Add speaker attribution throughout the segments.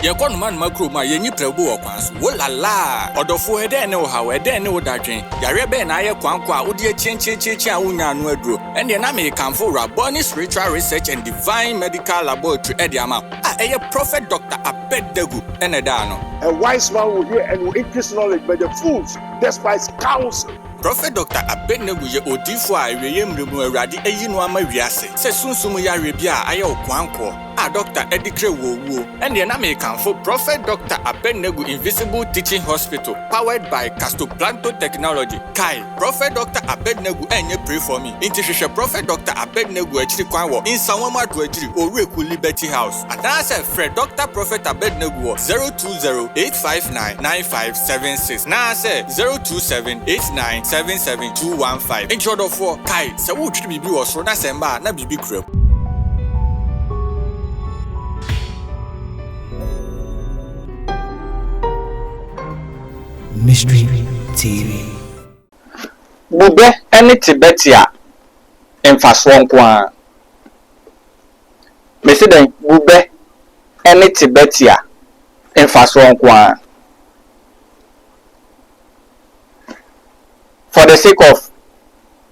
Speaker 1: Ye kon man makro ma ye nyi prebu okwanso. Wo la la. Odofo ede ne wo hawo ede ne wo dadwen. Yare be na ye kwankwa a wo de chenchecheche a wonya anu aduro. Ende na me kanfo Raboni Spiritual Research and Divine Medical Laboratory ede ama. Eye Prophet Dr. Abednego ene da no.
Speaker 2: A wise man will hear and will increase knowledge, but the fools despise counsel.
Speaker 1: Prophet Dr. Abednego ye odifo a eweye mremu awurade eyi no ama wiase. Se sunsum ya rebia aye okwanko. Dr. Edikre Wowo. Ende na me kanfo Prophet Dr. Abednego Invisible Teaching Hospital powered by Castoplanto Technology. Kai, Prophet Dr. Abednego enye pray for me. Inti hwehwe Prophet Dr. Abednego achiri kwan wo Insawama do achiri Oreku Liberty House. Adanse Fred Dr. Prophet Abednego 020-859-9576. Na say 027-8977-215. Intro for Kai, se wo twiri bibi wo so na semba na bibi kram.
Speaker 3: Mystery TV.
Speaker 4: Bube ene Tibetia emfaso nko Mesiden bube ene Tibetia emfaso nko For the sake of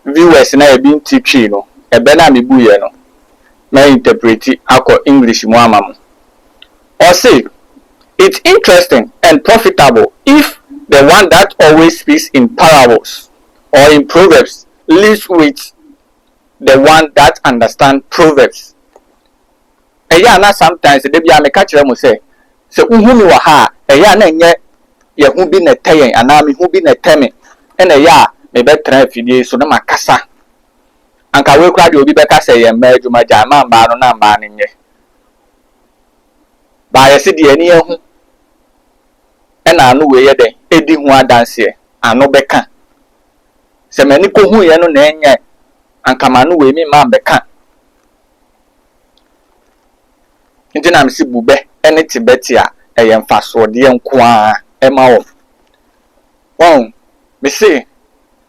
Speaker 4: viewers na e bin teaching no ebe na mebuye no na interpret akọ English mu amam. Or say it's interesting and profitable if the one that always speaks in parables or in proverbs lives with the one that understands proverbs. Eya na sometimes they be ameka kire mo say unhu mi wa ha eya na nye ye hu bi na tayen ana me hu bi na teme ena ya me betra afidie so na makasa anka we kura de obi beka say ye ma adwuma ja ma mba no na mba ne nye ba ye se de ani ehu ena anu we ye den edi hu adanse anu beka se mani ko hu ye no na enye anka manu we mi ma beka nti na msi bube ene Tibetia eye mfaso de nko a ema wo won me say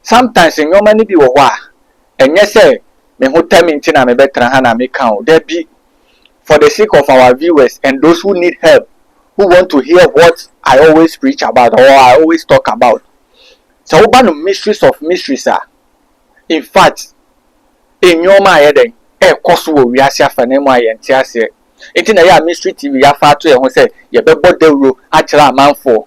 Speaker 4: sometimes in your money be wo a enye say me ho tami nti na me betra ha na me kan o there be for the sake of our viewers and those who need help, who want to hear what I always preach about or I always talk about. So oba mysteries of mysteries are. In fact, in your mind, course we are afanemu ayenti ase. Enti na ya mystery TV ya fa to e ho say ye bebo dewro achira amanfo.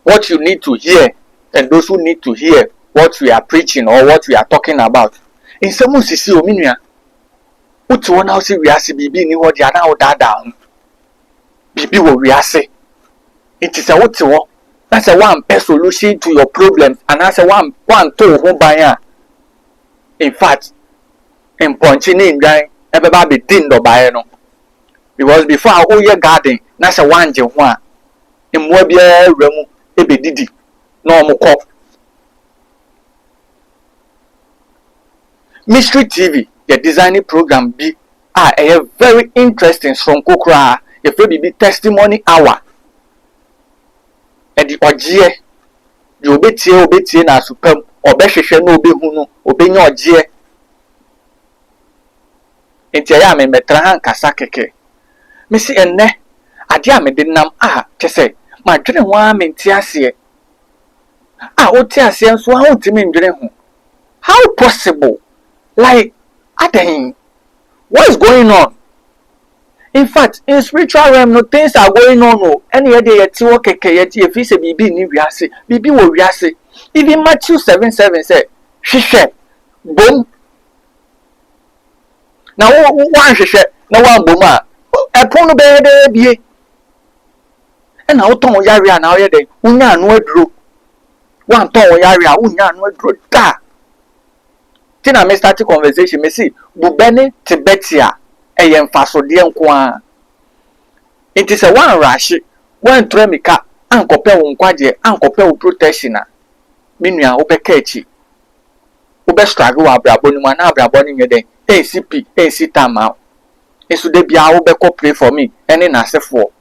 Speaker 4: What you need to hear and those who need to hear what we are preaching or what we are talking about. In some sisi ominua uti wona o si wiase bibi ni ho dia na o dada bibi wo wiase. It is a uti wo that's a one solution to your problems and that's a one to ho ban. In fact, in ponchini ndwan ebeba be din do bae no because before I oye garden that's a one je ho a emwa bia awramu ebedidi na omukọ. Mystery TV, the designing program be a very interesting from kokra if we be testimony hour. And the ogie you obetie na supem obehwehwe na obehu no obenya ogie. Enti ya me metra han kasa keke. Me si enne ade a me de nam kese ma dwene ho a me ntiase. Otiase nso a ontimi ndwene ho. How possible? Like, Aden, what is going on? In fact, in spiritual realm, no things are going on. No, any day yeti wo keke yeti efi se bibi ni wiase, bibi wo wiase. Even Matthew 7:7 say, "Hwehwe, bom." Na wo hwehwe, na wo bom a, epon no be bie. E na wo ton yare a na wo ye den, unya anu aduro. Wan ton yare a unya anu aduro da. Tina me start conversation me see bubene Tibetia eye mfaso de nko a it is a one rush one tremika ankope wo nkwaje ankope wo protection a menua wo beka echi wo be struggle wa abrabo ni ma na abrabo ni nyeden ACP AC tama eso de bia wo be ko pray for me ene na asefo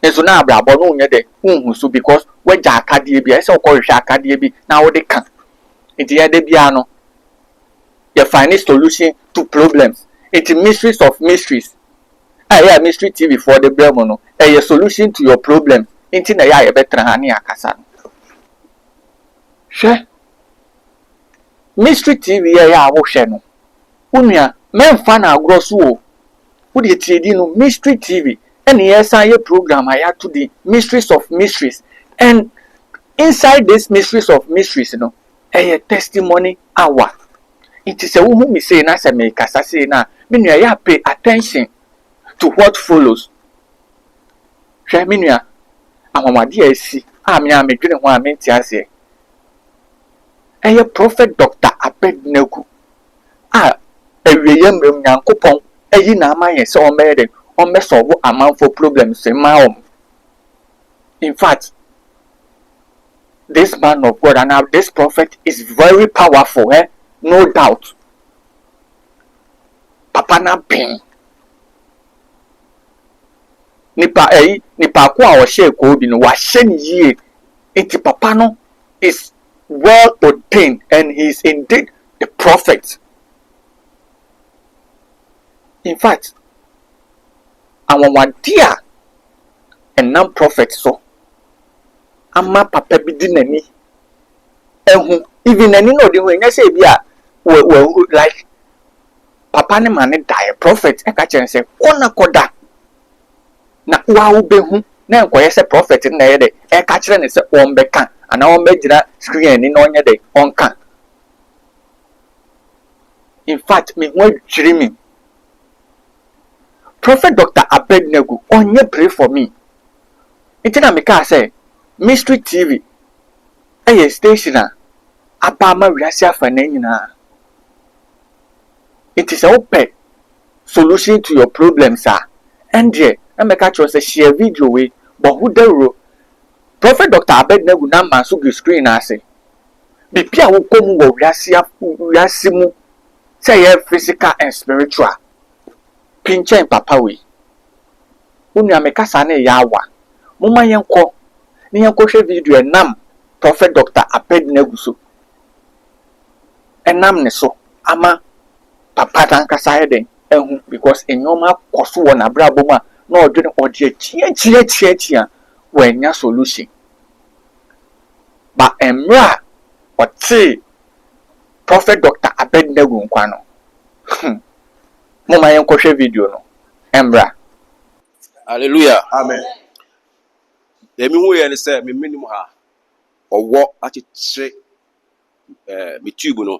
Speaker 4: eso na abrabo no nyeden unhu so because we ja akade bia eso ko hwe akade bi na wo de kan. Iti ya debia no you find a solution to problems. It's mysteries of mysteries. Yeah, mystery TV for the Bremono. A solution to your problem. Inti na ya better hani akasa. Hwɛ mystery TV ya wohwɛ no. Unia memfa na agorɔ so o. Wo de tie di no mystery TV. And yes, I program I had to the mysteries of mysteries. And inside this mysteries of mysteries, you know, a testimony hour. It is a woman me say na se me kasa say na me nua ya pay attention to what follows. Hwɛ me nua amamade asi a me dwene ho a me ntia se. Prophet Dr. Abednego a awieye mrem Nyankopɔn ayi na ama yɛ sɛ ɔmmɛyɛ den ɔmmɛsolve amanfo problems ma wɔn. In fact, this man of God and now this prophet is very powerful, no doubt. Papa na pin nipa ko a ɔhyɛ ko bi no wahyɛ ne yie. Enti papa no is well ordained and he is indeed a prophet. In fact, awawade a ɛnam prophet so ama papa bi di n'ani ehu even n'ani na ɔde ho ɛnyɛ sɛ bi a wɔ like papa ne ma ne die prophet ɛka kyerɛ sɛ kɔna kɔda na wa behu na nkɔyɛ sɛ prophet na ɛyɛ dɛ ɛka kyerɛ ne sɛ ɔmbɛka ana ɔmbɛgyina screen ani na ɔnyɛ dɛ ɔnka. In fact, me ho adwiri me Prophet Dr. Abednego onye pray for me. Nti na me ka say mystery TV a station a aba ma wiase afa na nyina. It is a open solution to your problems and there na me ka say share video we but who dey Prophet Dr. Abednego na man so screen ase. Bibi a wo komu wo wiase mu say physical and spiritual. Pinchen papa we unu amekasa na ya awa moma yenko ni yenko hwe video enam Prophet Dr. Abednego so enam ne so ama papa tankasa heden ehu because enyoma koso wo na brabo ma na odwene ode chia we nya solution ba emra oti Prophet Dr. Abednego nkwa no Mama yenkohwe video no embra.
Speaker 3: Hallelujah.
Speaker 2: Amen.
Speaker 3: Emi hu ye ne se me minim ha. Owo akyekyere me tube no.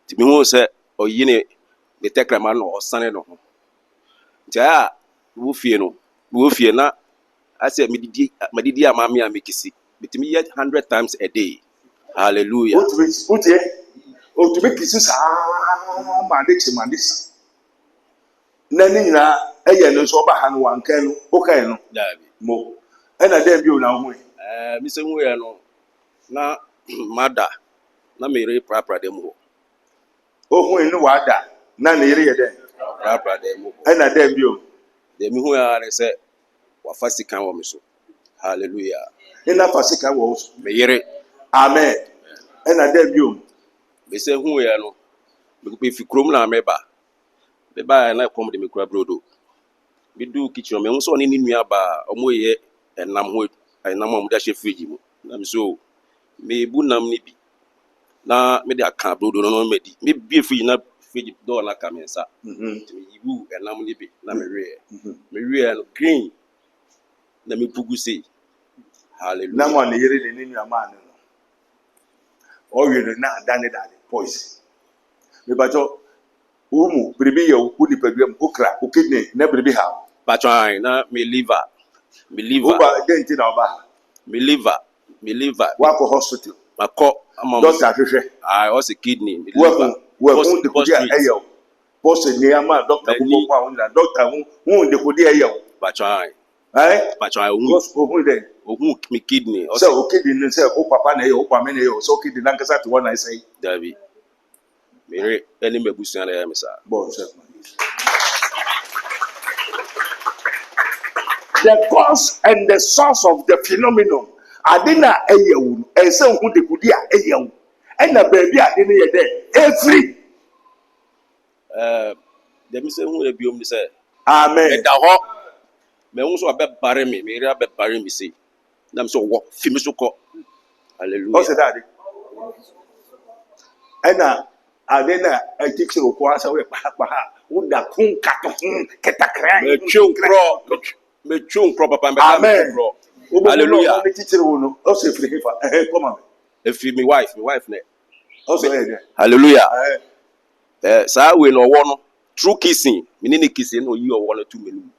Speaker 3: Ti me hu se oyi ne de tekrama no osane no ho. Nti a wo fie na ase me didi amame a mekisi. Bitimi yet 100 times a day. Hallelujah.
Speaker 2: O to make this mandis. Nani na eye no so ba ha no wankan no o kan no mo e na dem bi o na ho
Speaker 3: mi se hu ye no na mada na me re prapra dem ho
Speaker 2: o hu ni wa da na na yire ye den
Speaker 3: prapra dem ho
Speaker 2: e na dem bi o
Speaker 3: dem hu ya re se wa fasika wo me so. Hallelujah.
Speaker 2: ina fasika wo
Speaker 3: Me yire
Speaker 2: amen e na dem bi o
Speaker 3: me se hu ye no me ko pe fi krom na me ba na kom de me kura brodo me do kitchen me hu so ni nua ba omo ye enam ho enam am da she fridge mu na me so me bu nam ni bi na me de aka brodo no me di me bi fridge na fridge do na ka me nsa me yibu enam ni bi na me we no green na me pugu sei. Hallelujah.
Speaker 2: na mo na yire ni nua ma no o yire na dane poison me ba jo umu bribi ye u ni pedwam okra o kidney na bribi ha
Speaker 3: Patron na me liver
Speaker 2: o ba denti na ba
Speaker 3: me liver
Speaker 2: wa ko hospital
Speaker 3: mako amam
Speaker 2: doctor ahwehwe
Speaker 3: was a kidney me liver
Speaker 2: wa de ko dia eyo boss ni ama doctor ko ko na doctor hu de ko dia eyo
Speaker 3: Patron
Speaker 2: hu de
Speaker 3: ohu me kidney
Speaker 2: so o kidney ni say o papa na eyo o pa me na eyo so kidney na nkasa to one I say
Speaker 3: David mere eni mebusu na ya mesa
Speaker 2: boss. The cause and the source of the phenomenon adina eyewu ense hu de kudi a eyewu ena baby adina ye there every
Speaker 3: dem say hu e biom ni say
Speaker 2: Amen.
Speaker 3: Me da ho. Me unso abebare me. Me ria abebare me say. Nam so wo fi me so ko. Hallelujah.
Speaker 2: What's that? Ena adena a teacher of Kwasa we paha. Uda kun katon ketakra.
Speaker 3: Me chung pro. Me chung pro papa me ka me chung
Speaker 2: Amen.
Speaker 3: pro.
Speaker 2: Hallelujah.
Speaker 3: Hallelujah.
Speaker 2: No teacher no. Also free for. Come on.
Speaker 3: If me wife ne.
Speaker 2: Also here.
Speaker 3: Hallelujah. Sa we no wo no. True kissing. Me ni kissing no yi owo no 2 million.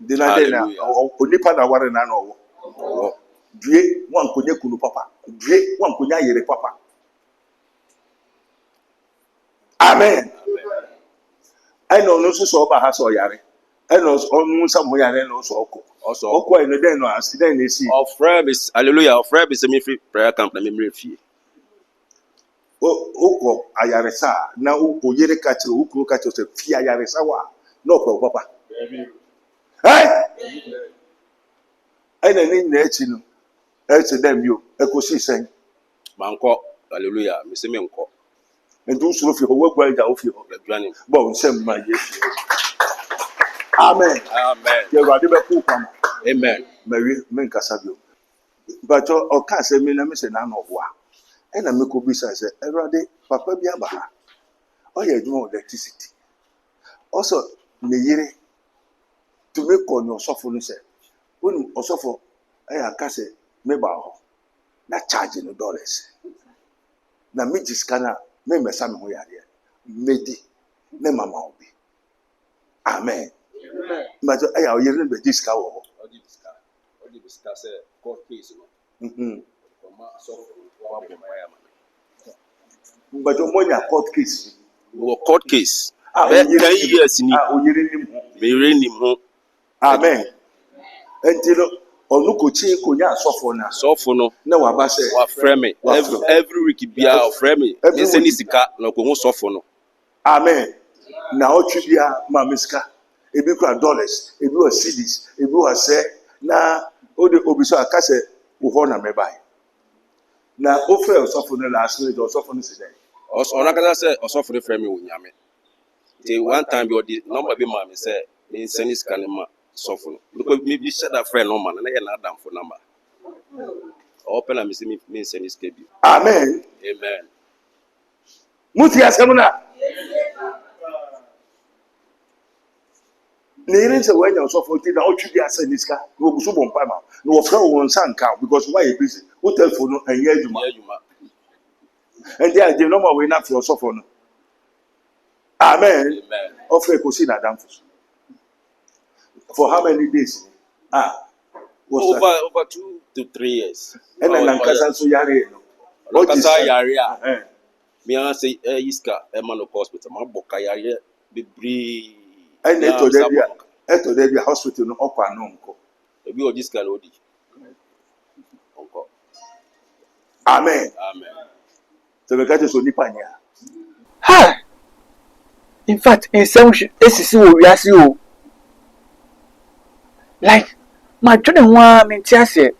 Speaker 2: Dinadena onipa na ware na no.
Speaker 3: Oh.
Speaker 2: Due wan konye kunu papa. Due wan konya yere papa. Amen. I know no so ba ha so yare. I know on some yare no so oko.
Speaker 3: Also,
Speaker 2: Oko eno den no accident na si.
Speaker 3: our friend is hallelujah. Our friend is me free prayer camp na me mrefi.
Speaker 2: Oko ayaresa na oyere ka kire ukuru ka kire fi ayaresa wa no ko papa. Eh? I na ni na echi no. Echi dem yo ekosi sen.
Speaker 3: Manko hallelujah. Me say me nko.
Speaker 2: Ndu suro fi ho wagwa ja ofi ho.
Speaker 3: Adwane.
Speaker 2: Bo nsem ma yesu. Amen.
Speaker 3: Amen.
Speaker 2: Ye gwa de be ku kwam.
Speaker 3: Amen.
Speaker 2: Mary men kasabio. But o ka se me na me se na no ho a. E na me ko bisa se Erade papa bi aba ha. O ye adwuma electricity. Also ne yire to me ko no sofo no se. Wonu osofo e aka se me ba ho. Na charge no dollars. Na me jiskana me mesa me ho yare. Medi me mama obi. Amen. But e ya o yire be jiska wo.
Speaker 3: Odi discuss court case no.
Speaker 2: Mhm.
Speaker 3: So wa bo maya man.
Speaker 2: But omonya court case.
Speaker 3: No court case.
Speaker 2: Ah,
Speaker 3: Be 10 years ni.
Speaker 2: oyere ni mu.
Speaker 3: Me renim ho.
Speaker 2: Amen. Entilo onukochi konya asofo na.
Speaker 3: So for no.
Speaker 2: Na waba se.
Speaker 3: Wa frame me. Every week bia o frame me.
Speaker 2: Every
Speaker 3: Me say ni
Speaker 2: week.
Speaker 3: sika na ko ho so for no.
Speaker 2: Amen. Na otwi bia ma miska. Ebi kwa dollars, ebi wa cedis, ebi wa se na ode obiso akase wo ho na mebai. Na ofe osofo no last week osofo no se.
Speaker 3: Also onakasa say also for the frame me wo nyame. Till one time be odi number be ma me say me send this can ma so for no. Because me be share that friend no man na ye na adam for number. Open and me say me send this KB.
Speaker 2: Amen.
Speaker 3: Amen.
Speaker 2: Muti asem na. Na yere nse wanya osofo ti na otwi bia se niska. Wo gusu bo mpa ma. Na wo fra wo nsa nka because why you busy. Wo telephone no enye adwuma.
Speaker 3: Yeah, you ma.
Speaker 2: And they are the normal way not for suffer. Amen.
Speaker 3: Amen.
Speaker 2: Offer kosi na damfus. For how many days? What's that?
Speaker 3: Over 2 to 3 years.
Speaker 2: And then Nankasa so yare no.
Speaker 3: Nankasa yare a.
Speaker 2: Eh.
Speaker 3: Me an say iska e man hospital ma boka yare bebre.
Speaker 2: And eto dey be hospital no okwa no nko.
Speaker 3: Ebi o iska no di. Onko.
Speaker 2: Amen.
Speaker 3: Amen.
Speaker 2: So we got to so nipa nya.
Speaker 4: Ha! In fact, in some esisi wo wiase o. Like, my twene ho a me ti ase.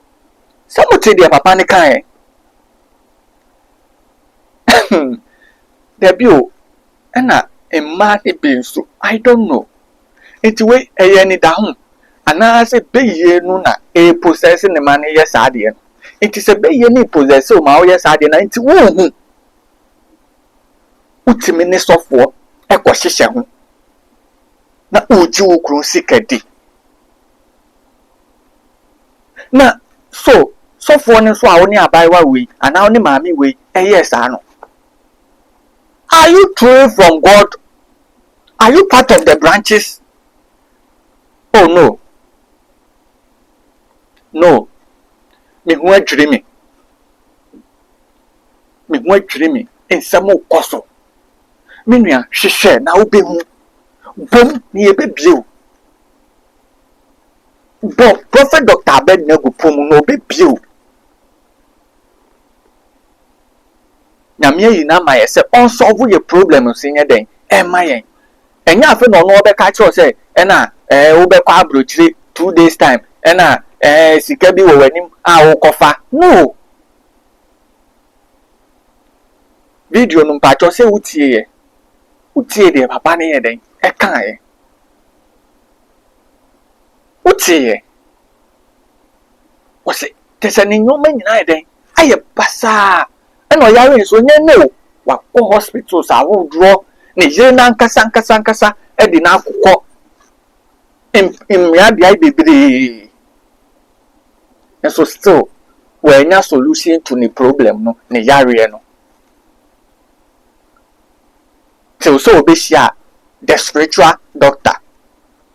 Speaker 4: Samote dia papa ne kan e. Debi o. Na emma ne be nso. I don't know. Enti we eye ni da ho. Ana se beye no na e possess ne ma ne ye saa de no. Enti se beye ni possess o ma o ye saa de na enti wo hu. Utimi ne sofo ekọ hyehyẹ ho na oji wo kru sikadi na so sofo ne so a woni abaiwa we ana woni maami we eye saa no. Are you true from God? Are you part of the branches? Oh no. No. Me hu adwiri me. Me hu adwiri me ensamo koso. Minua hwehwɛ na wobɛhu bom ne yɛbɛbio bɔ prophet Dr. Abednego pom no obɛbio nyame ayi na ma yɛ sɛ ɔnsolve yɛ problem so nyɛ dɛn ɛma yɛn ɛnyɛ afe na ɔno ɔbɛka kyerɛw sɛ ɛna wobɛkɔ aburokyire 2 days time ɛna sika bi wɔ w'anim a wokɔfa no video no mpakyɛw sɛ wotie yɛ utie de papa ne yɛ den ɛka yɛ Uti was it? There's an inhuman idea. I a basa. And I are so no. What hospitals I will draw. Nigerian Kasankasa, Edina Kuko. In Radia Bibri. And so still, we're not solution to the problem, no, Nigerian. So be the spiritual doctor,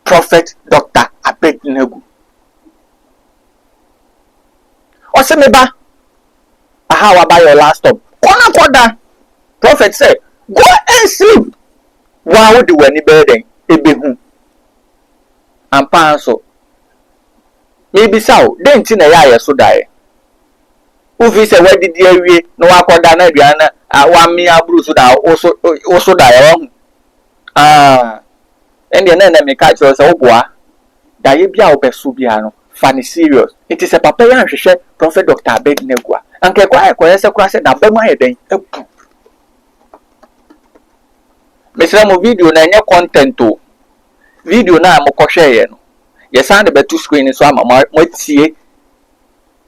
Speaker 4: prophet doctor Abednego. Osemeba, how about your last stop? Kona. Prophet said, go and sleep. Why would you any burden? Ebehu. And panso. Maybe so, then tina ya so die. Ufi se where did you no akoda na aduana one me abru so da also die. And the name me catch us oboa. Da ye bia obesu bia no. Funny serious. It is a papa yan hwehwe prophet Dr. Abednego. Anke kwa se kwa se na bema ye den. Mesra mo video na enye content o. Video na mo kohwe ye no. Ye san de betu screen so ama mo tie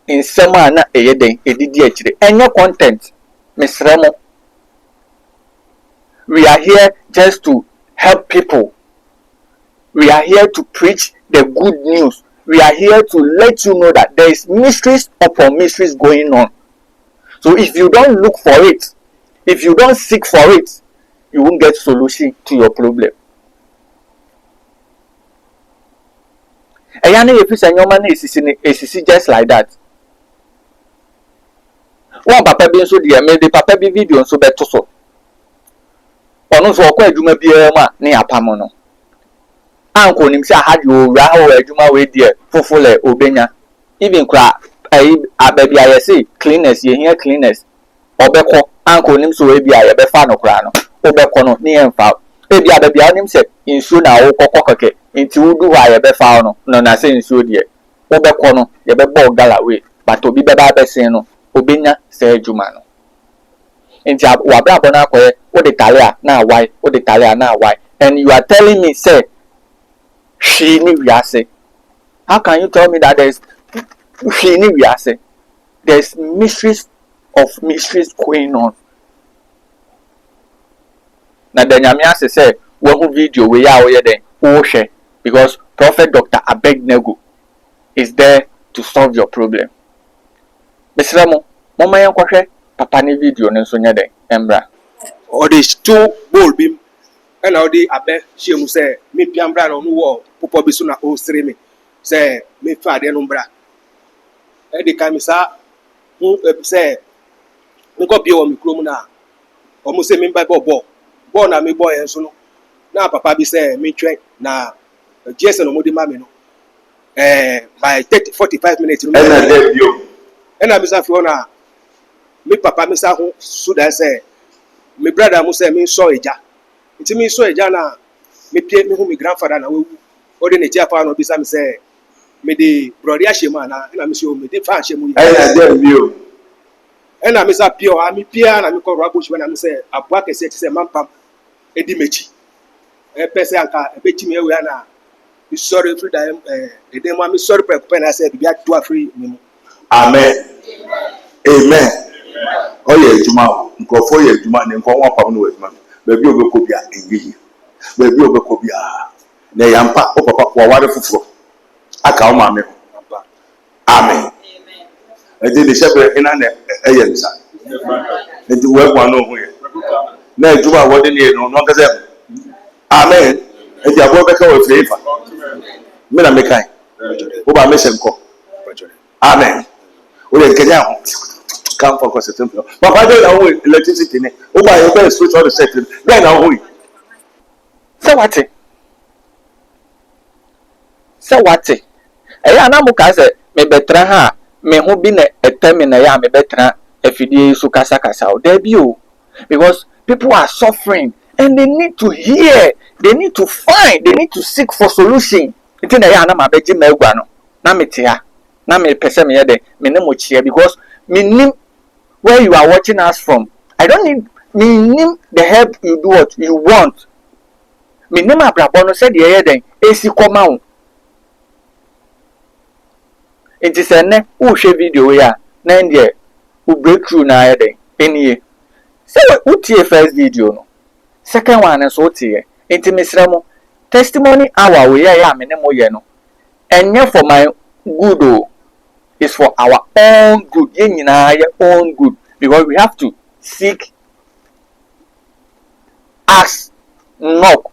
Speaker 4: insema na eye den edidi akire. Enye content. Mesra mo. We are here just to help people. We are here to preach the good news. We are here to let you know that there is mysteries upon mysteries going on. So if you don't look for it, if you don't seek for it, you won't get solution to your problem. Ayane yefisa nyoma na esisi just like that. One papa bi nso de me de papa bi video nso beto so. Ono so okwa adwuma biara ma na yapam no. Anko nim se ahadi owura ho adwuma we die fofole obenya. Even kra ababi ayese cleaners ye here cleaners. Obekọ anko nim so we bia ye be fa no kra no. Obekọ no ne emfa. Ebi ababi anim se insu na wo kokọ keke. Nti wudu ha ye be fa no na se insu die. Obekọ no ye be bo gala we. But obi be ba besen no obenya se adwuma no. Nti wabra bona akoye wo de talia na why wo de talia na why. And you are telling me say she ni wiase. How can you tell me that there's she ni wiase? There's mysteries of mysteries going on. Na the nyame say one video we ya we den wo hwe because prophet Dr. Abednego is there to solve your problem. Mesramo mama yan kwahwe papa ni video ne so nya den embra.
Speaker 5: Or the two bowl beam and all the abe she mu say me piambra no wo popo bi so na o sere me say me fa de no mbra e de kamisa hu say me ko bi o mi krom na o mu say me ba bo na me boy enso no na papa bi say me twen na Jesus no mo di ma me no by 45 minutes no and I be say for na me papa me sa ho so that say me brother mu say me so eja nti me so eja na me pie me hu me grandfather na wewu o de ne tia pa no bi sa me say me de brother ahema na me say o me de fa ahemu e na me sa pie o me pie na me ko ro agbochi na me say aboa kese ti say mampam edi mechi e pese anka e bechi me ewe na me sorry free da e de ma me sorry pe na say bia to free me mu.
Speaker 2: Amen. Amen. Oye ejuma nkofo ye ejuma ne nko won pam no ejuma bebi obekọ bia enyi bebi obekọ bia na yampa o papa ko ware fufuro aka o maame. Amen. Ede de shebe ina na eye nsa ede we gwa no hu ye na ejuma wo de ne no no kase. Amen. Ede abo beka we flavor me na mekai o ba me shenko. Amen. O le kenya ho come for consultation. Papa dey na wo electricity ni o ba yo be switch on the set then na wo.
Speaker 4: Say what? Eya na mo ka say me betra ha me ho bi na etemi na ya me betra afidie so kasa o there bi o because people are suffering and they need to hear, they need to find, they need to seek for solution. Iti na ya na ma beji ma egwa no na me te ha na me pese me ye de me ne mo chia because me nim where you are watching us from. I don't need me nim the help you do what you want. Me nim abrabo no said ye den esi koma o. It is a ne who share video ya na ndie who breakthrough na ayede enie. So who tie first video no. Second one nso tie. Enti mesrɛ mo testimony hour we ya me ne mo ye no. Enye for my good o. It's for our own good. Yen nyina your own good because we have to seek, ask, knock.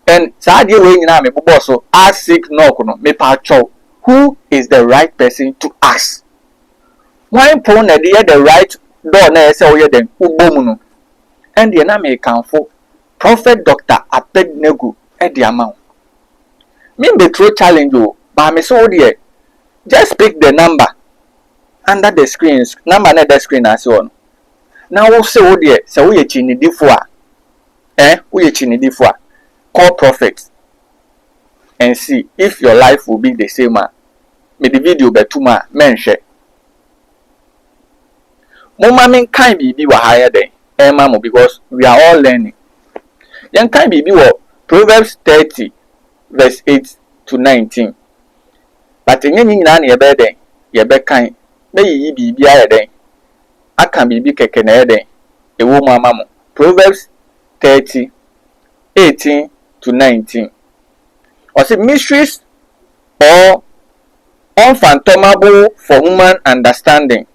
Speaker 4: And sadly we nyina me bobo so ask, seek, knock no me pa chow. Who is the right person to ask? Why pon na the right door na say we den ubom no. And the na me kanfo Prophet Dr. Abednego e di amount. Me be throw challenge o, but me so there. Just pick the number under the screens. Number na the screen as on. Now we say o there, say we chinidifo a. We chinidifo a. Call Prophet and see if your life will be the same. Me the video betuma mention. Mama men kind be higher than Emma because we are all learning. Yan kind be Proverbs 30 verse 8 to 19. But in any nan ye be den, ye be kind, may ye be den. I can be kekene den. A woman mamma. Proverbs 30 18 to 19. Or say mysteries or unfathomable for human understanding.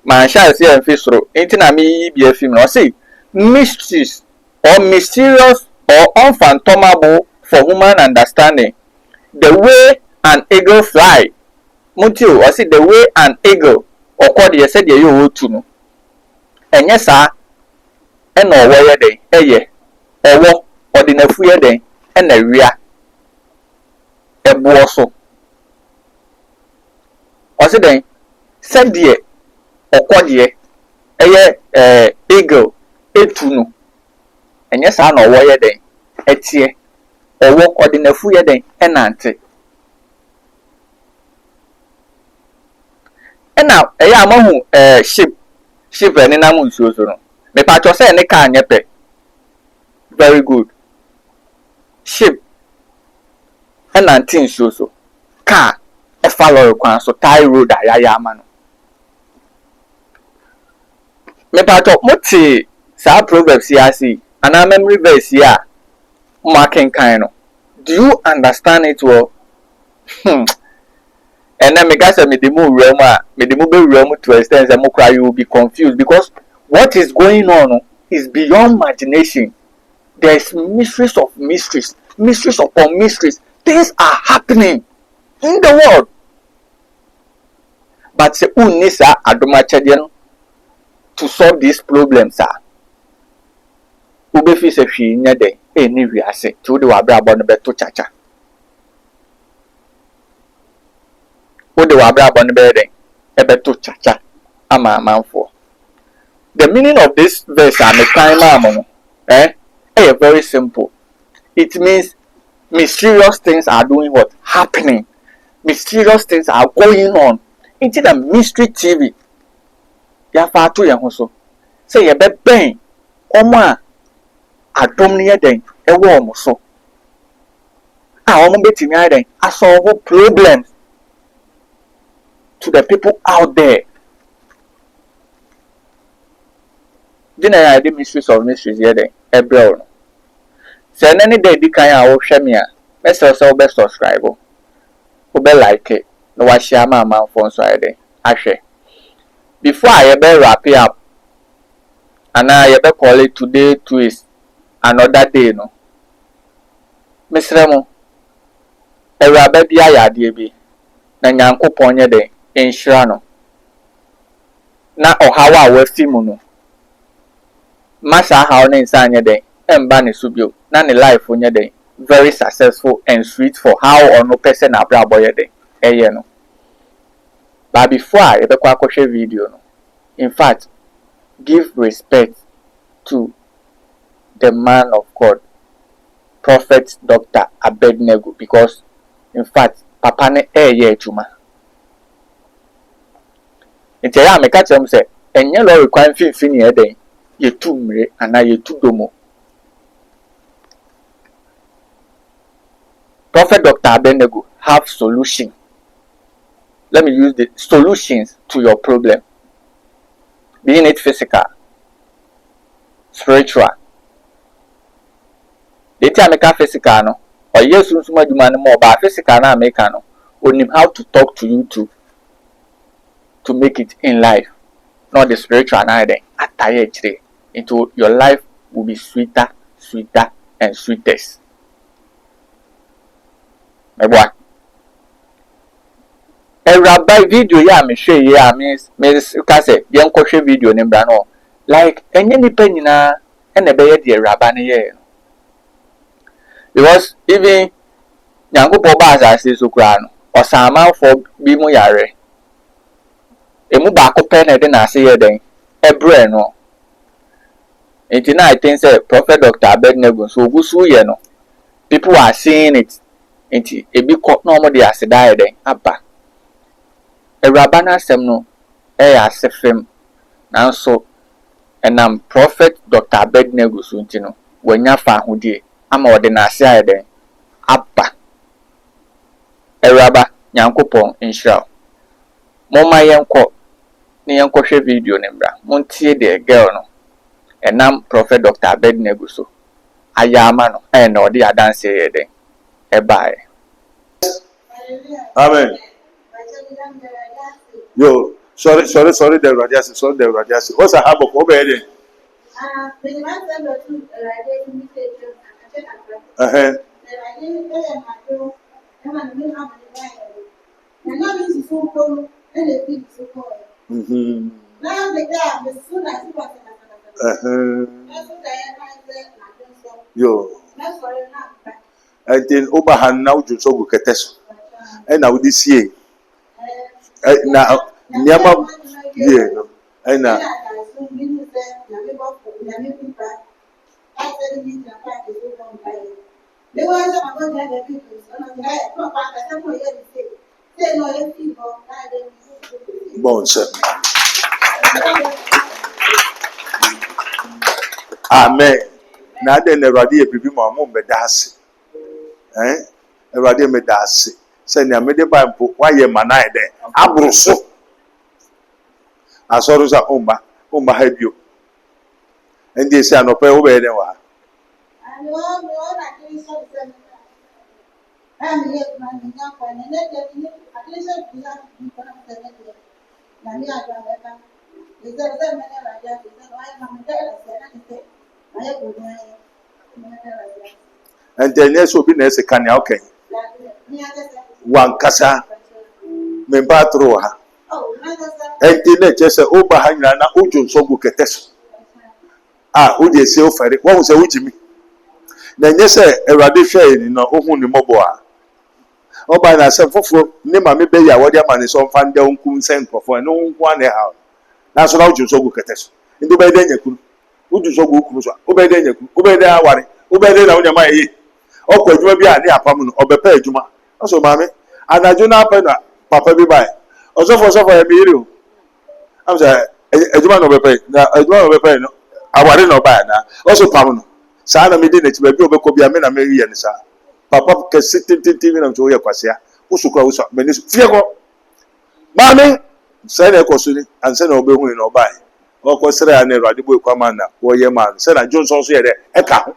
Speaker 4: Man shall say and face through. Ain't na me be a film. Or say mysteries or mysterious or unfathomable for human understanding. The way an eagle fly. Mutu or say the way an eagle or what you said you to know. And yes, sir, and no way day, ye, or walk or the free day, and a rea a bosso. Or say then, said dear. Okodie eagle etunu enye saa na owo ye den etie owo odinafu ye den enante ena eya amahu ship ene na mu nsuo so no me pa cho say ne ka anyepe very good ship enante nsuo so car e follow kwan so tie road ayaya ama no me pato muti sa proverbs ya si ana memory verse ya marking kind no do you understand it well and then me gasa me demu rema me demu be remu to extent say mokra you will be confused because what is going on is beyond imagination. There is mysteries of mysteries, mysteries upon mysteries. Things are happening in the world, but se unisa adoma chedian to solve these problems are ubefi se hwi nya de eni wiase to de wabra abo no beto chacha wo de wabra abo no be de e beto chacha ama amanfo. The meaning of this verse am kind am very simple. It means mysterious things are doing what happening, mysterious things are going on into the mystery TV. Ya fa to ye ho so say ye be ben omo a adom ne ye den e wo omo so a omo betimi ai den solve problems to the people out there. Dina ya the mysteries of mysteries ye den e bro no say any day di kan a wo hwe me a message so be subscribe o be like it no wa share ma for so ai den ahwe. Before I ever wrap it up, and I ever call it today to is another day, no. Miss Remo, a rabbit ya dear na nyanko ponye de insurano. Na ohawa we fimuno. Masa how ne sanya de, embani subio, nani life on de, very successful and sweet for how or no person abra boy de, no. But before I ever watch a video, no. In fact, give respect to the man of God, Prophet Dr. Abednego, because in fact, Papa ne ye juma. Nti ya me catch him say, enye lo require fini e den, ye tu mre ana ye tu domo. Prophet Dr. Abednego have solution. Let me use the solutions to your problem. Being it physical, spiritual. The time I make physical no, or yes, soon more but physical na make no. Only how to talk to you to make it in life. Not the spiritual neither. Into your life will be sweeter, and sweetest. My boy. By video ya me share ya me ka say dem ko hwe video ne bra no like enye nipa nyina e na be ye de raba ne ye no because even nyankopɔ ba asase so kura no osamanfo bi mu yare emu ba ko pe na de na ase ye den ebre no enti na I think say Prophet Dr. Abednego so ogusu ye no people are seeing it enti ebi ko na omo de ase da ye den aba Erabana semno asefem nanso enam Prophet Dr. Abednego so ntino wanya fa ahodie ama ode na ase ayeden aba Eraba nyankopon inshira moma yenko ne yenko hwe video ne mbra montie de girl no enam Prophet Dr. Abednego so ayama no na ode adanse yeden ebae
Speaker 2: Amen. Yo, sorry, the radiasi, sorry, the radiasi. What's a habit over here? Yo. And then Obahan now to so good keteso. And now this year. Now, Nyama, yeah, and now. Bon, sir. Amen. Now then, the radio be my mom, bedasi. The radio medasi. Say, na me de ba mpo why ye manai de abruso. Asoro sa umba ha bio. And they say no pay over there wa. And then yes obi na ese kan ya okay. Wankasa memba tro ha enti na che se oba ha nyina na ojo nsogu keteso o de se ofere wo se wujimi na nye se Awurade hwe ni na ohun ni mobo a oba na se fofo ni ma me be ya wode ama ni so mfa nde onku nsen nkofo no nku ane ha na so na ojo nsogu keteso ndo be de nyakuru ojo nsogu okuru so obe de nyakuru obe de aware obe de na onyama yi okwa adwuma bi a ne apam no obepa adwuma so mami anajo na apena papa bi bai osofo ya mi iri o am say ejuma no bepe na ejuma no bepe no aware no bai na oso pam no sa na me di na ti ba bi obekọ bi ame na me ri ye ni sa papa ke sitin na nso ye kwasea usukura usa me ni fie ko mami say na ko suni an say na obehu ni no bai okọ sere ya na Awurade bo ekwa man na wo ye man say na Johnson so ye de e ka ho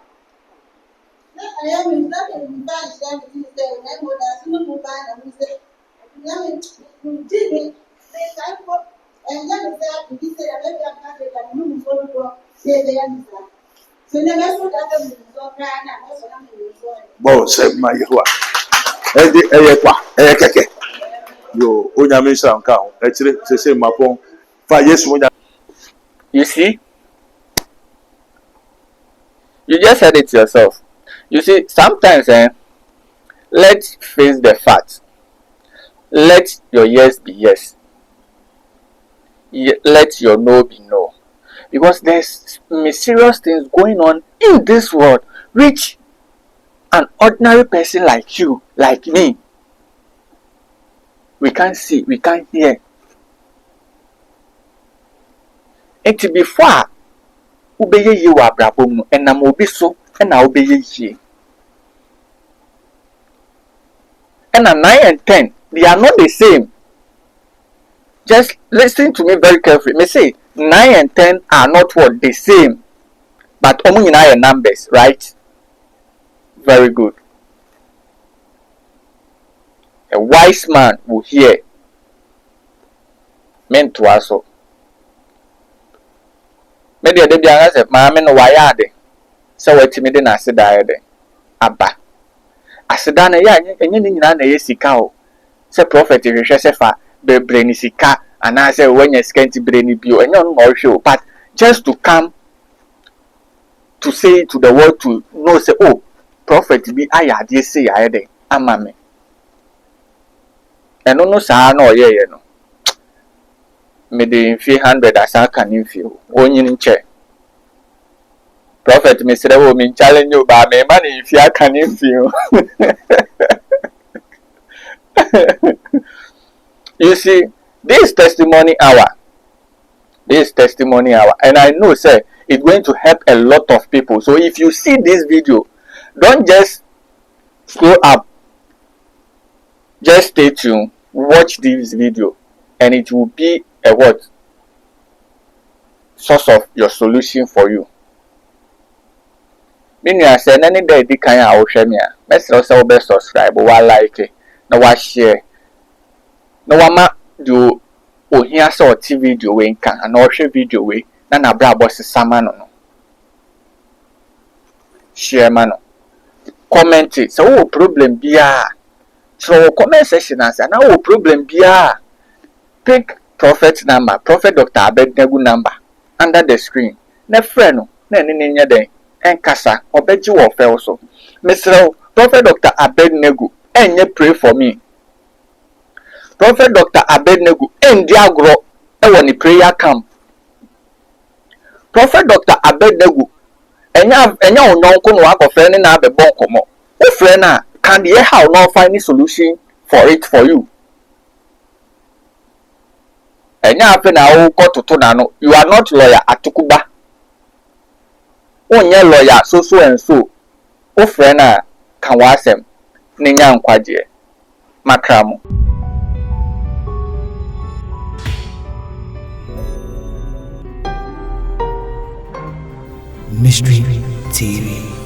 Speaker 2: Bon, c'est ma yewa. Keke. Yo, onyame nsa nka ho. Echire sese mapon. Fa Yesu onya.
Speaker 4: You see? You just said it yourself. You see, sometimes let's face the fact. Let your yes be yes. Let your no be no. Because there's mysterious things going on in this world which an ordinary person like you, like me, we can't see, we can't hear. And to before ubeye ye wa brabom no enam obi so na obeye ye. And 9 and 10, they are not the same. Just listen to me very carefully. Me say 9 and 10 are not what the same, but omu are numbers, right? Very good. A wise man will hear. Men to also. Me de bi anga se maame no waya ade. Se watimi de na aseda ade. Aba. Aseda na ya enye ni nyina na ye sika o. Se prophet hwehwe se fa bebre ni sika ana se wanya sika nti bre ni bio enye no hwe, but just to come to say to the world to know say, oh, prophet bi ayade say ya de ama me. Eno no saa na oyeye no. Me de mfi 100 asa kan mfi o. Onyin nche. Prophet me say wo me challenge o ba me ma na mfi aka mfi o. You see, this testimony hour, and I know, sir, it's going to help a lot of people. So if you see this video, don't just scroll up. Just stay tuned, watch this video, and it will be a what? Source of your solution for you. Meaning I said, any day the kind of share me. Let's also be subscribe, or like it, no share. No one do ohia so video we nka na ohwe video we na bra boss sama no share ma no comment so problem bia so comment section as na wo problem bia pick prophet number, prophet Dr. Abednego number under the screen na friend no na ni nya den enkasa obeji wo fe so Mr. Prophet Dr. Abednego enye pray for me. Prophet Dr. Abednego endi agro ewo ni prayer camp. Prophet Dr. Abednego enya ononko no akofre ni na abebo nkomo. O frɛ na can the how no find any solution for it for you. Enya ape na wo kototo na no, you are not lawyer atukuba. Onye lawyer so and so. O frɛ na kan wasem ni nya nkwaje makramo.
Speaker 6: Mystery TV.